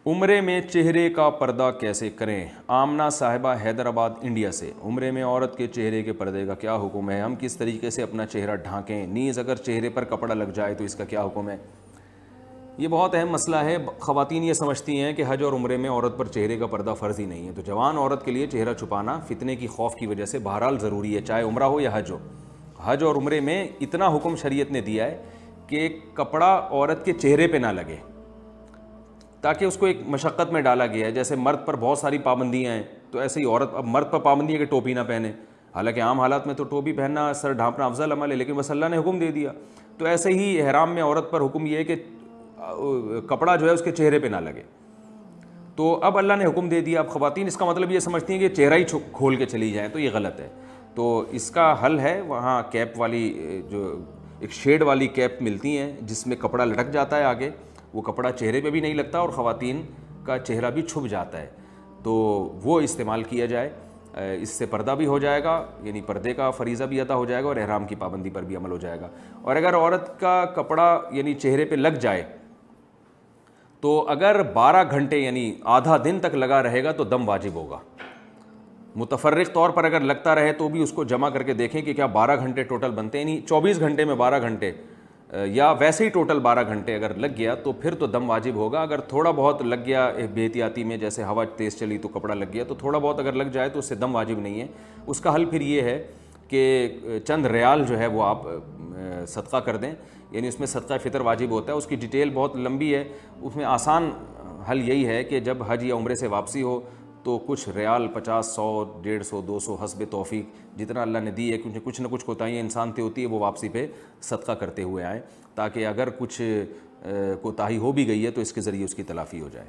عمرے میں چہرے کا پردہ کیسے کریں؟ آمنہ صاحبہ حیدرآباد انڈیا سے۔ عمرے میں عورت کے چہرے کے پردے کا کیا حکم ہے؟ ہم کس طریقے سے اپنا چہرہ ڈھانکیں؟ نیز اگر چہرے پر کپڑا لگ جائے تو اس کا کیا حکم ہے؟ یہ بہت اہم مسئلہ ہے۔ خواتین یہ سمجھتی ہیں کہ حج اور عمرے میں عورت پر چہرے کا پردہ فرض ہی نہیں ہے، تو جوان عورت کے لیے چہرہ چھپانا فتنے کی خوف کی وجہ سے بہرحال ضروری ہے، چاہے عمرہ ہو یا حج ہو۔ حج اور عمرے میں اتنا حکم شریعت نے دیا ہے کہ کپڑا عورت کے چہرے پہ نہ لگے، تاکہ اس کو ایک مشقت میں ڈالا گیا ہے۔ جیسے مرد پر بہت ساری پابندیاں ہیں، تو ایسے ہی عورت، اب مرد پر پابندی ہے کہ ٹوپی نہ پہنے، حالانکہ عام حالات میں تو ٹوپی پہننا، سر ڈھانپنا افضل عمل ہے، لیکن بس اللہ نے حکم دے دیا۔ تو ایسے ہی احرام میں عورت پر حکم یہ ہے کہ کپڑا جو ہے اس کے چہرے پہ نہ لگے۔ تو اب اللہ نے حکم دے دیا، اب خواتین اس کا مطلب یہ سمجھتی ہیں کہ چہرہ ہی کھول کے چلی جائیں، تو یہ غلط ہے۔ تو اس کا حل ہے، وہاں کیپ والی جو ایک شیڈ والی کیپ ملتی ہیں جس میں کپڑا لٹک جاتا ہے آگے، وہ کپڑا چہرے پہ بھی نہیں لگتا اور خواتین کا چہرہ بھی چھپ جاتا ہے، تو وہ استعمال کیا جائے۔ اس سے پردہ بھی ہو جائے گا، یعنی پردے کا فریضہ بھی ادا ہو جائے گا اور احرام کی پابندی پر بھی عمل ہو جائے گا۔ اور اگر عورت کا کپڑا یعنی چہرے پہ لگ جائے تو اگر 12 گھنٹے یعنی آدھا دن تک لگا رہے گا تو دم واجب ہوگا۔ متفرق طور پر اگر لگتا رہے تو بھی اس کو جمع کر کے دیکھیں کہ کیا 12 گھنٹے ٹوٹل بنتے ہیں، یعنی 24 گھنٹے میں 12 گھنٹے یا ویسے ہی ٹوٹل 12 گھنٹے اگر لگ گیا تو پھر تو دم واجب ہوگا۔ اگر تھوڑا بہت لگ گیا بے احتیاطی میں، جیسے ہوا تیز چلی تو کپڑا لگ گیا، تو تھوڑا بہت اگر لگ جائے تو اس سے دم واجب نہیں ہے۔ اس کا حل پھر یہ ہے کہ چند ریال جو ہے وہ آپ صدقہ کر دیں، یعنی اس میں صدقہ فطر واجب ہوتا ہے۔ اس کی ڈیٹیل بہت لمبی ہے، اس میں آسان حل یہی ہے کہ جب حج یا عمرے سے واپسی ہو تو کچھ ریال 50، 100، 150، 200 حسب توفیق جتنا اللہ نے دی ہے، کیونکہ کچھ نہ کچھ کوتاہیاں انسان سے ہوتی ہے، وہ واپسی پہ صدقہ کرتے ہوئے آئیں، تاکہ اگر کچھ کوتاہی ہو بھی گئی ہے تو اس کے ذریعے اس کی تلافی ہو جائے۔